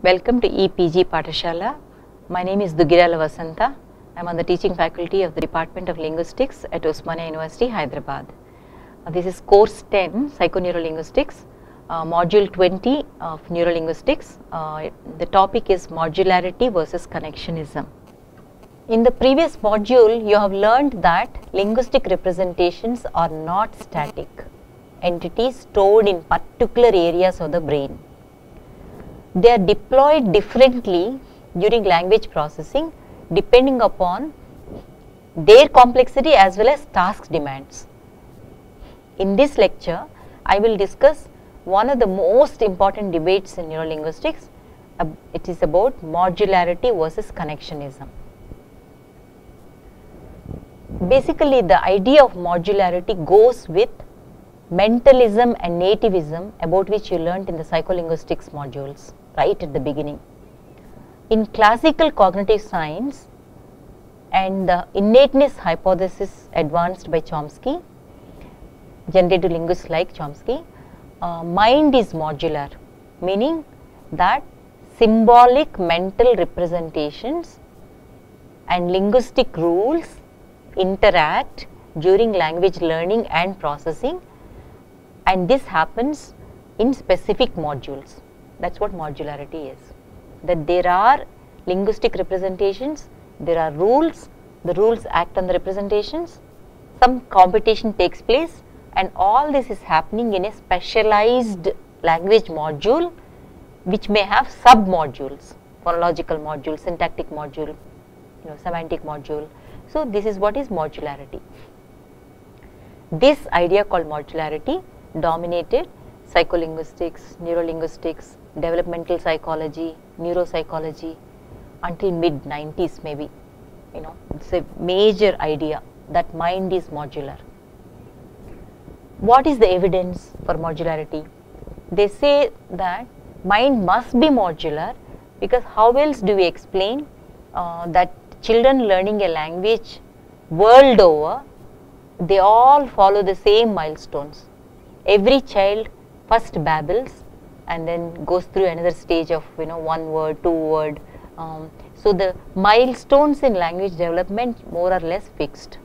Welcome to EPG Pathashala. My name is Dugirala Vasanta. I am on the teaching faculty of the Department of Linguistics at Osmania University, Hyderabad. This is course 10, Psychoneurolinguistics, module 20 of Neurolinguistics. The topic is modularity versus connectionism. In the previous module, you have learned that linguistic representations are not static entities stored in particular areas of the brain. They are deployed differently during language processing depending upon their complexity as well as task demands. In this lecture, I will discuss one of the most important debates in neurolinguistics. It is about modularity versus connectionism. Basically, the idea of modularity goes with mentalism and nativism, about which you learnt in the psycholinguistics modules right at the beginning. In classical cognitive science and the innateness hypothesis advanced by Chomsky, generative linguists like Chomsky, mind is modular, meaning that symbolic mental representations and linguistic rules interact during language learning and processing, and this happens in specific modules. That is what modularity is. That there are linguistic representations, there are rules, the rules act on the representations, some computation takes place, and all this is happening in a specialized language module which may have sub modules, phonological module, syntactic module, semantic module. So, this is what is modularity. This idea called modularity dominated psycholinguistics, neurolinguistics, developmental psychology, neuropsychology until mid-90s maybe. It's a major idea that mind is modular. What is the evidence for modularity? They say that mind must be modular because how else do we explain that children learning a language world over, they all follow the same milestones. Every child first babbles and then goes through another stage of one word, two word. So the milestones in language development more or less fixed.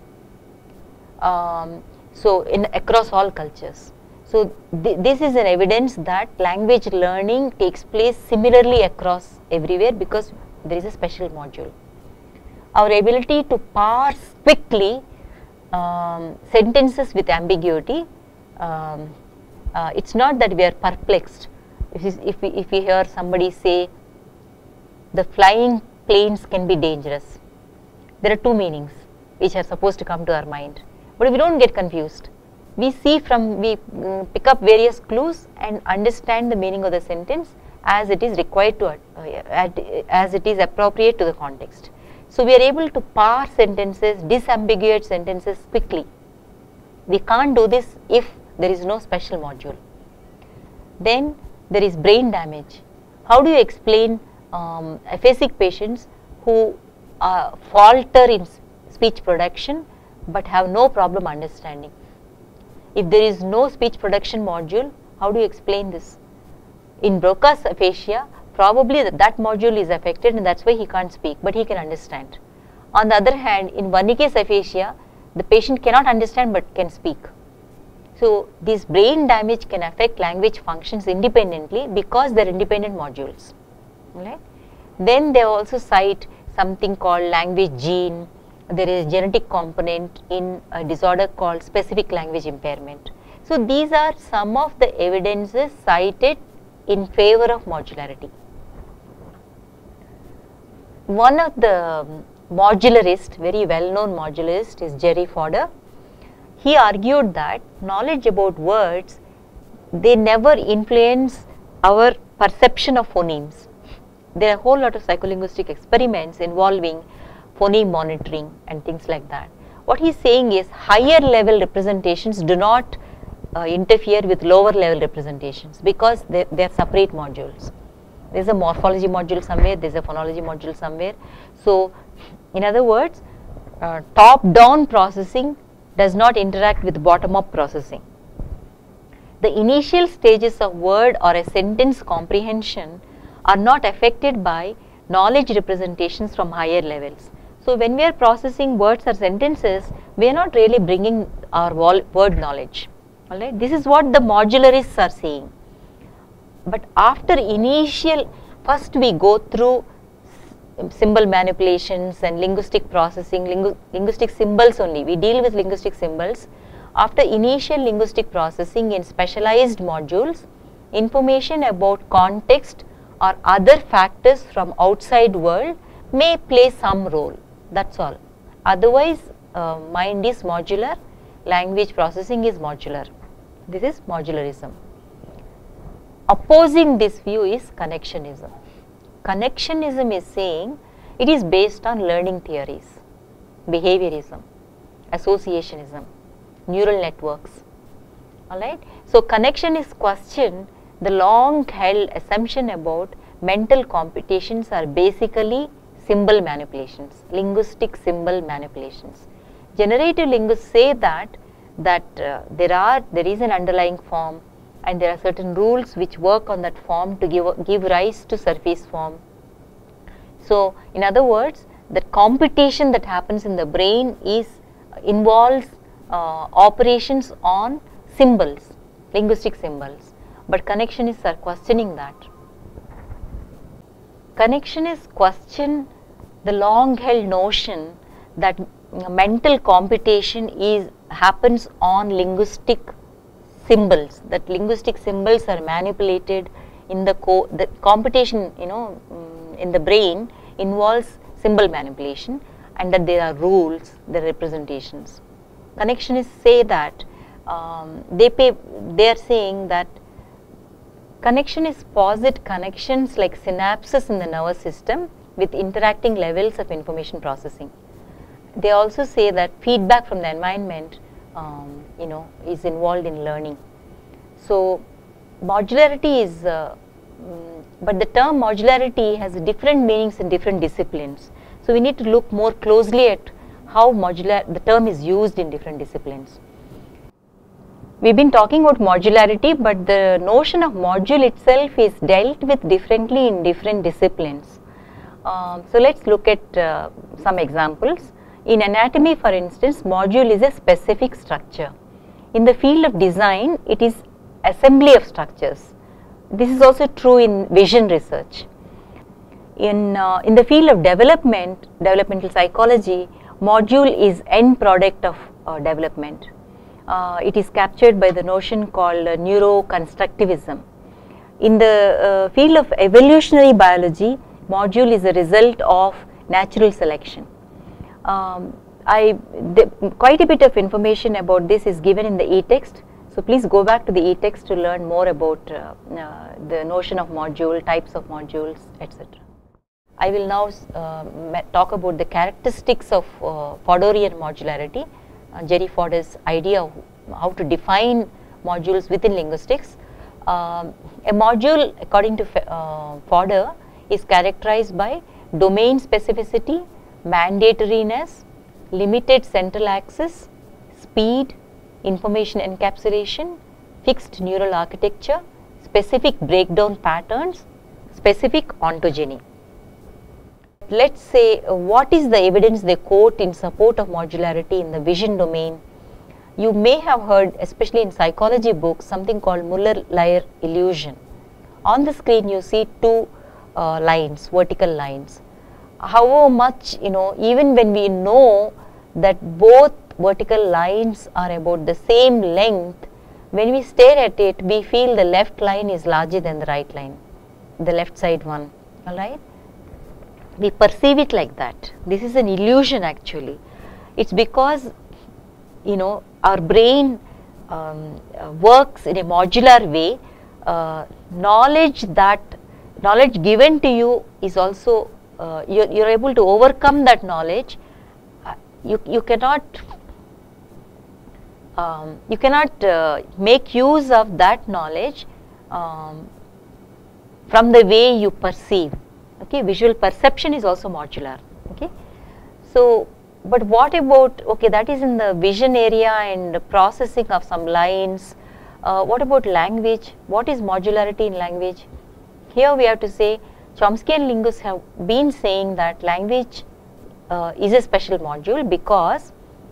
So across all cultures. So this is an evidence that language learning takes place similarly across everywhere because there is a special module. Our ability to parse quickly sentences with ambiguity, it's not that we are perplexed. If we hear somebody say, the flying planes can be dangerous, there are two meanings which are supposed to come to our mind. But we don't get confused. We pick up various clues and understand the meaning of the sentence as it is required to, as it is appropriate to the context. So we are able to parse sentences, disambiguate sentences quickly. We can't do this if there is no special module. Then there is brain damage. How do you explain aphasic patients who falter in speech production but have no problem understanding? If there is no speech production module, how do you explain this? In Broca's aphasia, probably that module is affected and that is why he can't speak, but he can understand. On the other hand, in Wernicke's aphasia, the patient cannot understand but can speak. So this brain damage can affect language functions independently because they are independent modules. Right? Then they also cite something called language gene. There is a genetic component in a disorder called specific language impairment. So these are some of the evidences cited in favor of modularity. One of the modularists, very well known modularist, is Jerry Fodor. He argued that knowledge about words, they never influence our perception of phonemes. There are a whole lot of psycholinguistic experiments involving phoneme monitoring and things like that. What he is saying is higher level representations do not interfere with lower level representations because they are separate modules. There is a morphology module somewhere, there is a phonology module somewhere. So in other words, top down processing does not interact with bottom up processing. The initial stages of word or a sentence comprehension are not affected by knowledge representations from higher levels. So when we are processing words or sentences, we are not really bringing our word knowledge. Alright, this is what the modularists are saying. But after initial, first we go through symbol manipulations and linguistic processing, linguistic symbols only. We deal with linguistic symbols. After initial linguistic processing in specialized modules, information about context or other factors from outside world may play some role. That's all. Otherwise, mind is modular, language processing is modular. This is modularism. Opposing this view is connectionism. Connectionism is saying it is based on learning theories, behaviorism, associationism, neural networks. Alright. So connectionists question the long held assumption about mental computations are basically symbol manipulations, linguistic symbol manipulations. Generative linguists say that there is an underlying form and there are certain rules which work on that form to give rise to surface form. So in other words, the computation that happens in the brain involves operations on symbols, linguistic symbols, but connectionists are questioning that. Connectionists question the long held notion that mental computation happens on linguistic symbols, that linguistic symbols are manipulated in the computation, in the brain involves symbol manipulation, and that there are rules, there are representations. Connectionists say that they are saying that connectionists posit connections like synapses in the nervous system with interacting levels of information processing. They also say that feedback from the environment is involved in learning. So modularity is, but the term modularity has different meanings in different disciplines. So we need to look more closely at how the term is used in different disciplines. We've been talking about modularity, but the notion of module itself is dealt with differently in different disciplines. So let's look at some examples. In anatomy, for instance, module is a specific structure. In the field of design, it is assembly of structures. This is also true in vision research. In the field of developmental psychology, module is end product of development. It is captured by the notion called neuroconstructivism. In the field of evolutionary biology, module is a result of natural selection. Quite a bit of information about this is given in the e-text. So please go back to the e-text to learn more about the notion of module, types of modules, etc. I will now talk about the characteristics of Fodorian modularity, Jerry Fodor's idea of how to define modules within linguistics. A module, according to Fodor, is characterized by domain specificity, mandatoriness, limited central access, speed, information encapsulation, fixed neural architecture, specific breakdown patterns, specific ontogeny. Let's say what is the evidence they quote in support of modularity in the vision domain. You may have heard, especially in psychology books, something called Muller-Lyer illusion. On the screen you see two lines, vertical lines. However much, even when we know that both vertical lines are about the same length, when we stare at it, we feel the left line is larger than the right line, the left side one, alright. We perceive it like that. This is an illusion actually. It's because, our brain works in a modular way. Knowledge given to you is also, you're able to overcome that knowledge. You cannot make use of that knowledge from the way you perceive. Okay, visual perception is also modular. Okay, so but what about, okay, that is in the vision area and processing of some lines. What about language? What is modularity in language? Here we have to say Chomsky and linguists have been saying that language is a special module because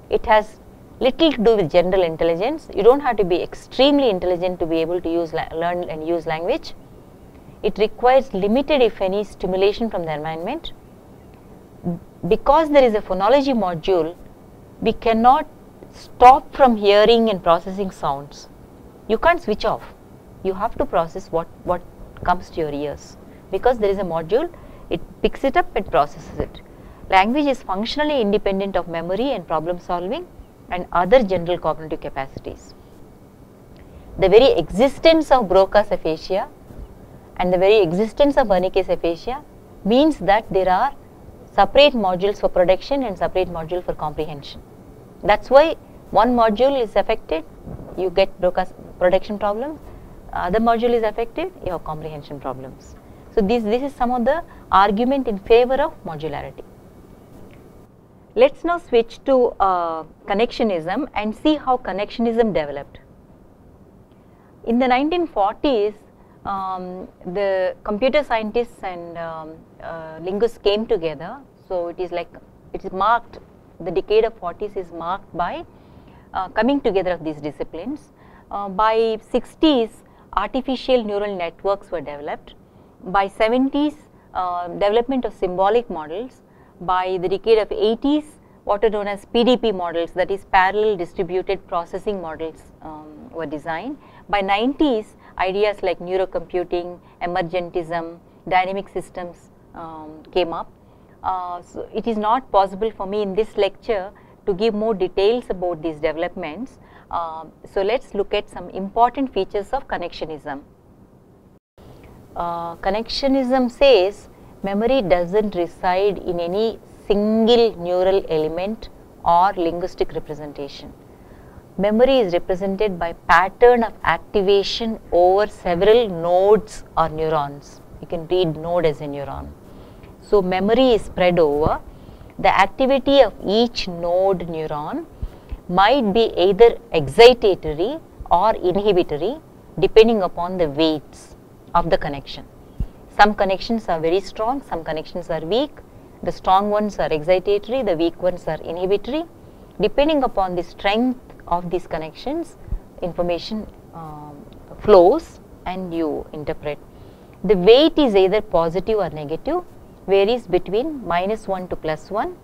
it has little to do with general intelligence. You don't have to be extremely intelligent to be able to learn and use language. It requires limited, if any, stimulation from the environment. Because there is a phonology module, we cannot stop from hearing and processing sounds. You can't switch off. You have to process what comes to your ears. Because there is a module, it picks it up and processes it. Language is functionally independent of memory and problem solving and other general cognitive capacities. The very existence of Broca's aphasia and the very existence of Wernicke's aphasia means that there are separate modules for production and separate module for comprehension. That's why one module is affected, you get Broca's production problems, other module is affected, you have comprehension problems. So this is some of the argument in favor of modularity. Let's now switch to connectionism and see how connectionism developed. In the 1940s, the computer scientists and linguists came together. So it is marked, the decade of 40s is marked by coming together of these disciplines. By 60s, artificial neural networks were developed. By 70s, development of symbolic models. By the decade of 80s, what are known as PDP models, that is parallel distributed processing models were designed. By 90s, ideas like neurocomputing, emergentism, dynamic systems came up. So it is not possible for me in this lecture to give more details about these developments. So let's look at some important features of connectionism. Connectionism says memory doesn't reside in any single neural element or linguistic representation. Memory is represented by pattern of activation over several nodes or neurons. You can read node as a neuron. So memory is spread over. The activity of each node neuron might be either excitatory or inhibitory depending upon the weights of the connection. Some connections are very strong, some connections are weak. The strong ones are excitatory, the weak ones are inhibitory. Depending upon the strength of these connections, information flows and you interpret. The weight is either positive or negative, varies between -1 to +1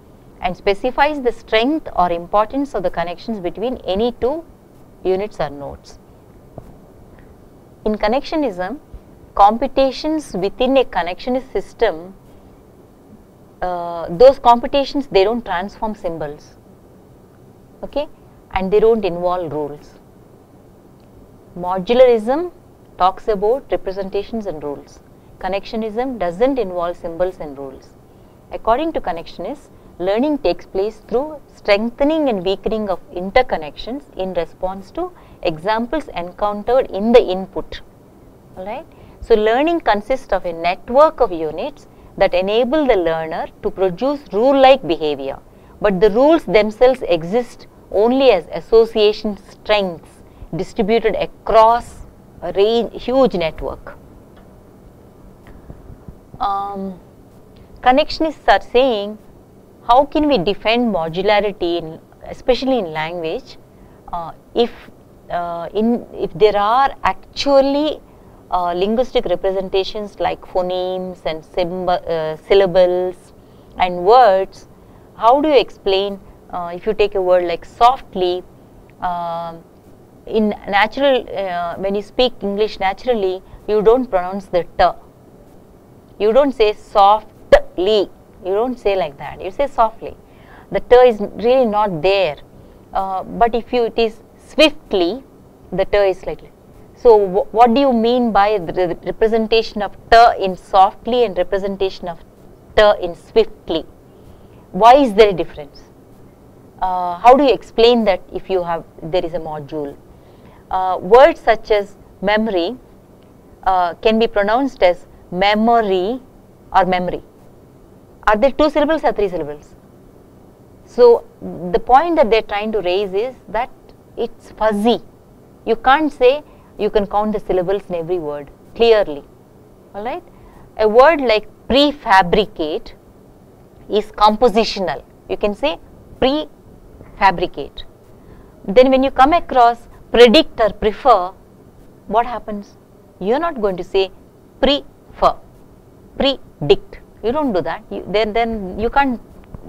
and specifies the strength or importance of the connections between any two units or nodes. In connectionism, computations within a connectionist system, those computations, they don't transform symbols, okay, and they don't involve rules. Modularism talks about representations and rules. Connectionism doesn't involve symbols and rules. According to connectionists, learning takes place through strengthening and weakening of interconnections in response to examples encountered in the input. Alright? So learning consists of a network of units that enable the learner to produce rule-like behavior, but the rules themselves exist only as association strengths distributed across a huge network. Connectionists are saying, how can we defend modularity, especially in language, if there are actually linguistic representations like phonemes and syllables and words? How do you explain if you take a word like softly? In natural, when you speak English naturally, you don't pronounce the t. You don't say softly. You don't say like that. You say softly. The t is really not there. But if it is swiftly, the t is slightly. So what do you mean by the representation of t in softly and representation of t in swiftly? Why is there a difference? How do you explain that if there is a module? Words such as memory can be pronounced as memory or memory. Are there 2 syllables or 3 syllables? So the point that they are trying to raise is that it's fuzzy. You can't say you can count the syllables in every word clearly. Alright? A word like prefabricate is compositional. You can say prefabricate. Then when you come across predict or prefer, what happens? You are not going to say prefer, predict. You don't do that. Then you can't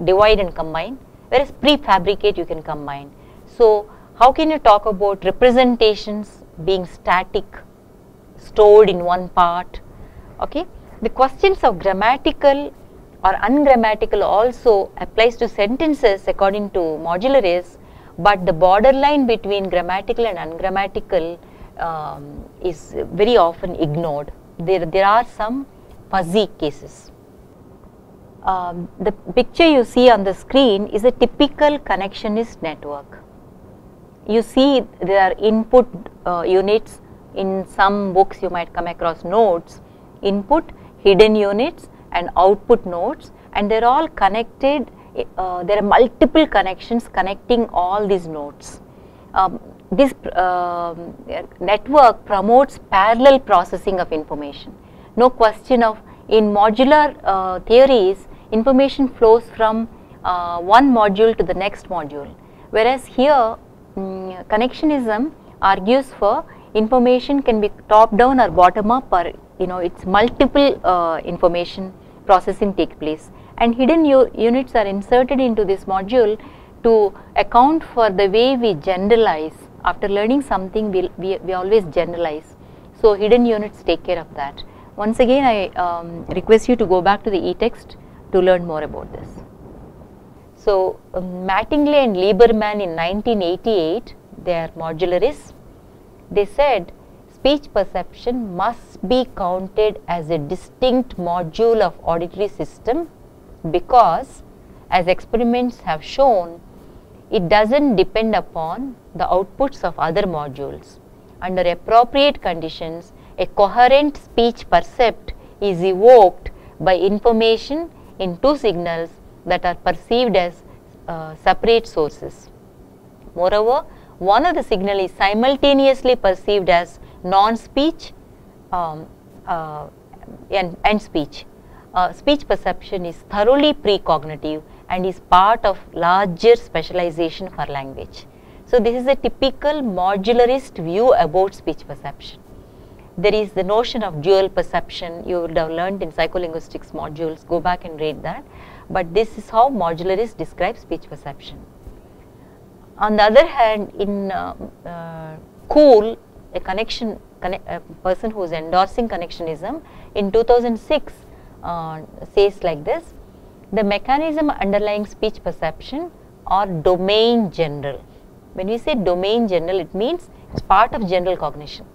divide and combine. Whereas prefabricate you can combine. So how can you talk about representations being static, stored in one part? Okay. The questions of grammatical or ungrammatical also applies to sentences according to modularis, but the borderline between grammatical and ungrammatical is very often ignored. There are some fuzzy cases. The picture you see on the screen is a typical connectionist network. You see there are input units. In some books you might come across nodes, input, hidden units and output nodes, and they are all connected. There are multiple connections connecting all these nodes. This network promotes parallel processing of information. No question of, in modular theories, information flows from one module to the next module, whereas here connectionism argues for information can be top down or bottom up, or it's multiple information processing take place, and hidden units are inserted into this module to account for the way we generalize. After learning something, we always generalize. So hidden units take care of that. Once again, I request you to go back to the e-text to learn more about this. So Mattingly and Lieberman in 1988, they are modularists. They said speech perception must be counted as a distinct module of auditory system because, as experiments have shown, it doesn't depend upon the outputs of other modules. Under appropriate conditions, a coherent speech percept is evoked by information in two signals that are perceived as separate sources. Moreover, one of the signal is simultaneously perceived as non-speech and speech. Speech perception is thoroughly precognitive and is part of larger specialization for language. So this is a typical modularist view about speech perception. There is the notion of dual perception. You would have learned in psycholinguistics modules, go back and read that. But this is how modularists describe speech perception. On the other hand, in Kuhl, a person who is endorsing connectionism, in 2006 says like this: the mechanism underlying speech perception are domain general. When we say domain general, it means it's part of general cognition.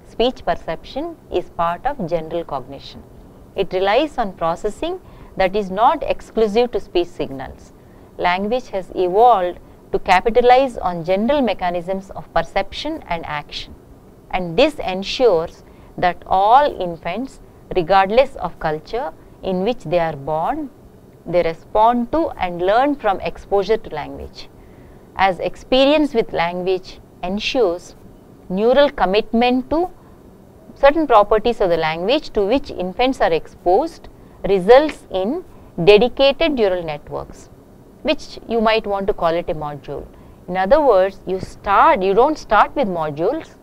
Speech perception is part of general cognition. It relies on processing that is not exclusive to speech signals. Language has evolved to capitalize on general mechanisms of perception and action, and this ensures that all infants, regardless of culture in which they are born, they respond to and learn from exposure to language. As experience with language ensures neural commitment to certain properties of the language to which infants are exposed, results in dedicated neural networks, which you might want to call it a module. In other words, you don't start with modules.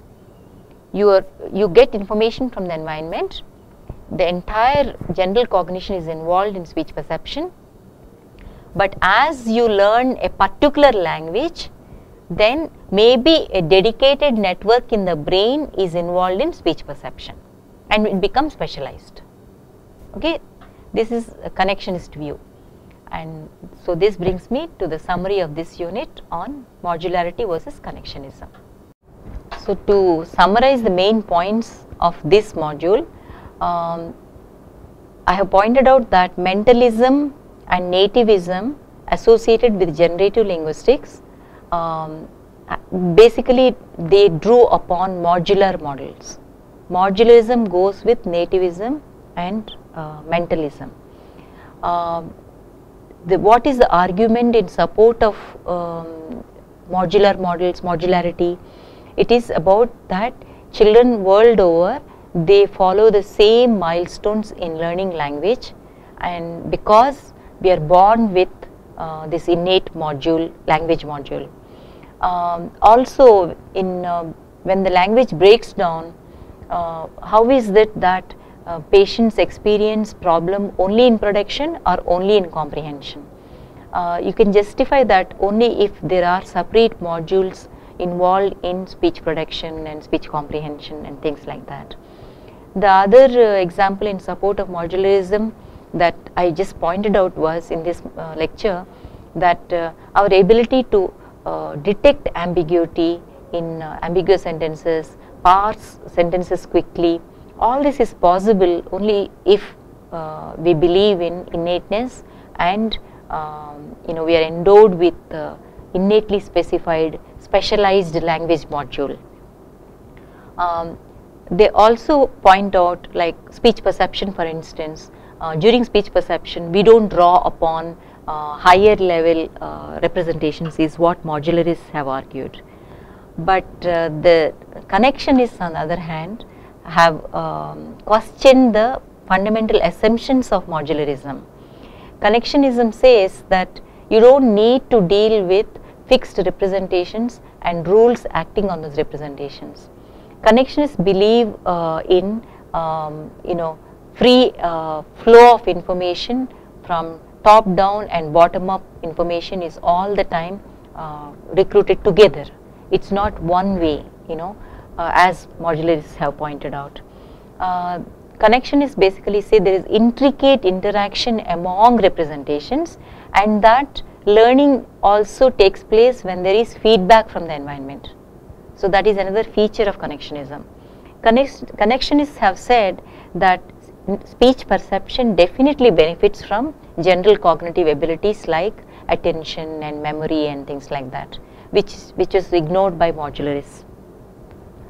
You get information from the environment. The entire general cognition is involved in speech perception. But as you learn a particular language, then maybe a dedicated network in the brain is involved in speech perception and it becomes specialized. Okay, this is a connectionist view. And so this brings me to the summary of this unit on modularity versus connectionism. So to summarize the main points of this module, I have pointed out that mentalism and nativism associated with generative linguistics, basically they drew upon modular models. Modularism goes with nativism and mentalism. What is the argument in support of modular models, modularity? It is about that children world over, they follow the same milestones in learning language, and because we are born with this innate module, language module. Also, in when the language breaks down, how is it that patients experience problem only in production or only in comprehension? You can justify that only if there are separate modules involved in speech production and speech comprehension and things like that. The other example in support of modularism that I just pointed out was in this lecture, that our ability to detect ambiguity in ambiguous sentences, parse sentences quickly, all this is possible only if we believe in innateness and we are endowed with innately specified specialized language module. They also point out, like speech perception for instance, during speech perception we don't draw upon higher level representations is what modularists have argued. But the connectionists on the other hand have questioned the fundamental assumptions of modularism. Connectionism says that you don't need to deal with fixed representations and rules acting on those representations. Connectionists believe in free flow of information from top down, and bottom up information is all the time recruited together. It's not one way, as modularists have pointed out. Connectionists basically say there is intricate interaction among representations, and that learning also takes place when there is feedback from the environment. So that is another feature of connectionism. Connectionists have said that speech perception definitely benefits from general cognitive abilities like attention and memory and things like that, which is ignored by modularists.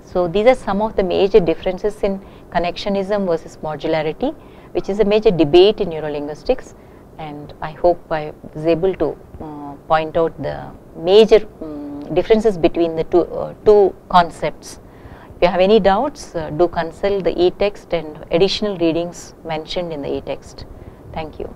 So these are some of the major differences in connectionism versus modularity, which is a major debate in neurolinguistics, and I hope I was able to point out the major differences between the two concepts. If you have any doubts, do consult the e-text and additional readings mentioned in the e-text. Thank you.